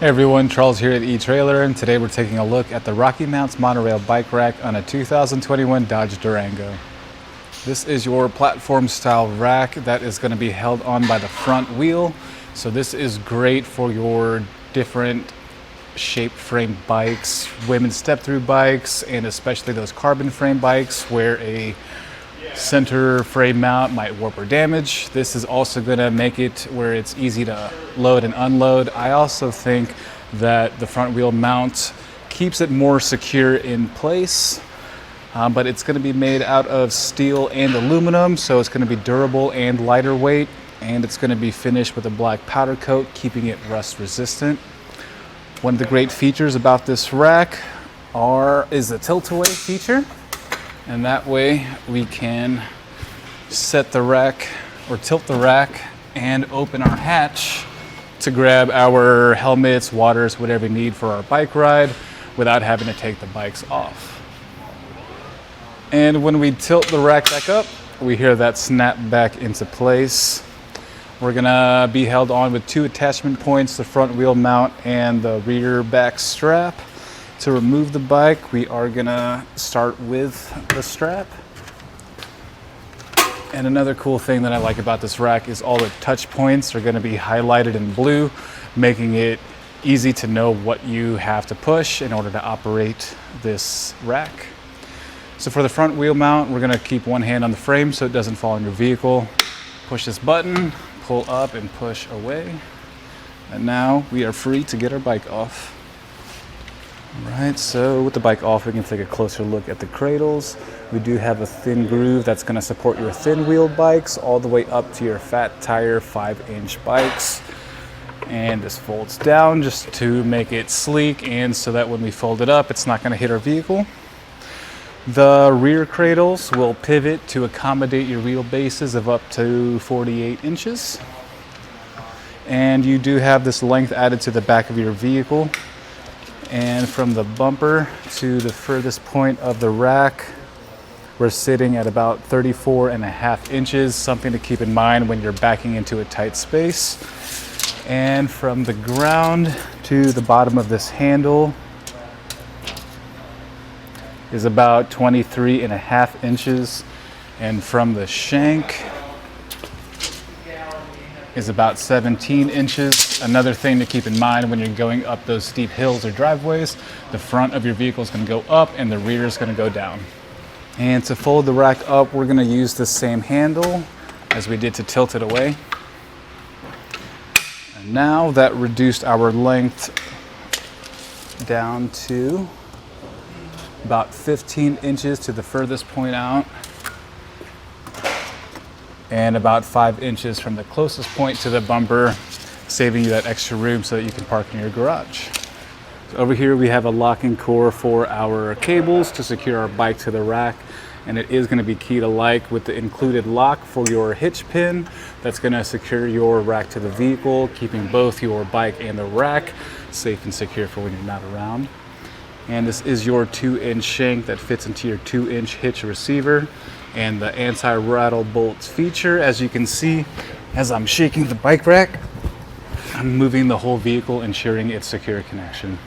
Hey everyone, Charles here at eTrailer, and today we're taking a look at the RockyMounts MonoRail bike rack on a 2021 Dodge Durango. This is your platform style rack that is going to be held on by the front wheel. So this is great for your different shaped frame bikes, women's step through bikes, and especially those carbon frame bikes where a center frame mount might warp or damage. This is also going to make it where it's easy to load and unload. I also think that the front wheel mount keeps it more secure in place, but it's going to be made out of steel and aluminum, so it's going to be durable and lighter weight, and it's going to be finished with a black powder coat, keeping it rust resistant. One of the great features about this rack is the tilt-away feature. And that way we can set the rack or tilt the rack and open our hatch to grab our helmets, waters, whatever we need for our bike ride without having to take the bikes off. And when we tilt the rack back up, we hear that snap back into place. We're gonna be held on with two attachment points, the front wheel mount and the rear back strap. To remove the bike, we are gonna start with the strap. And another cool thing that I like about this rack is all the touch points are gonna be highlighted in blue, making it easy to know what you have to push in order to operate this rack. So for the front wheel mount, we're gonna keep one hand on the frame so it doesn't fall in your vehicle. Push this button, pull up and push away. And now we are free to get our bike off. Alright, so with the bike off, we can take a closer look at the cradles. We do have a thin groove that's going to support your thin wheel bikes all the way up to your fat tire 5-inch bikes. And this folds down just to make it sleek, and so that when we fold it up, it's not going to hit our vehicle. The rear cradles will pivot to accommodate your wheelbases of up to 48 inches. And you do have this length added to the back of your vehicle. And from the bumper to the furthest point of the rack, we're sitting at about 34.5 inches, something to keep in mind when you're backing into a tight space. And from the ground to the bottom of this handle is about 23.5 inches. And from the shank is about 17 inches. Another thing to keep in mind when you're going up those steep hills or driveways, the front of your vehicle is going to go up and the rear is going to go down. And to fold the rack up, we're going to use the same handle as we did to tilt it away. And now that reduced our length down to about 15 inches to the furthest point out, and about 5 inches from the closest point to the bumper, saving you that extra room so that you can park in your garage. So over here we have a locking core for our cables to secure our bike to the rack, and it is going to be key to like with the included lock for your hitch pin that's going to secure your rack to the vehicle, keeping both your bike and the rack safe and secure for when you're not around. And this is your 2-inch shank that fits into your 2-inch hitch receiver, and the anti-rattle bolts feature. As you can see, as I'm shaking the bike rack, I'm moving the whole vehicle, ensuring its secure connection.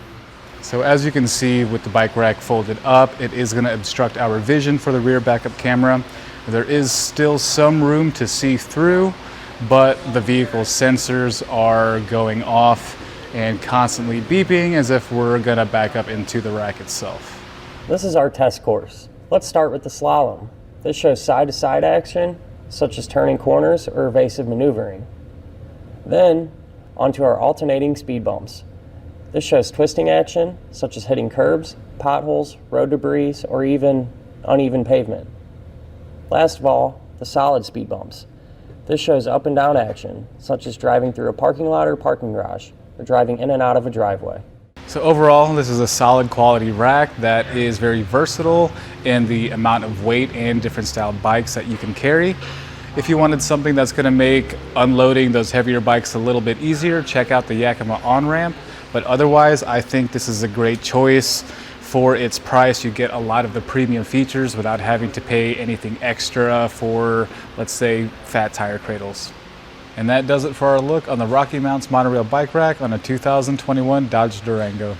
So as you can see with the bike rack folded up, it is going to obstruct our vision for the rear backup camera. There is still some room to see through, but the vehicle's sensors are going off and constantly beeping as if we're going to back up into the rack itself. This is our test course. Let's start with the slalom. This shows side-to-side action, such as turning corners or evasive maneuvering. Then, onto our alternating speed bumps. This shows twisting action, such as hitting curbs, potholes, road debris, or even uneven pavement. Last of all, the solid speed bumps. This shows up and down action, such as driving through a parking lot or parking garage, or driving in and out of a driveway. So overall, this is a solid quality rack that is very versatile in the amount of weight and different style bikes that you can carry. If you wanted something that's going to make unloading those heavier bikes a little bit easier, check out the Yakima on-ramp. But otherwise, I think this is a great choice. For its price, you get a lot of the premium features without having to pay anything extra for, let's say, fat tire cradles. And that does it for our look on the RockyMounts MonoRail bike rack on a 2021 Dodge Durango.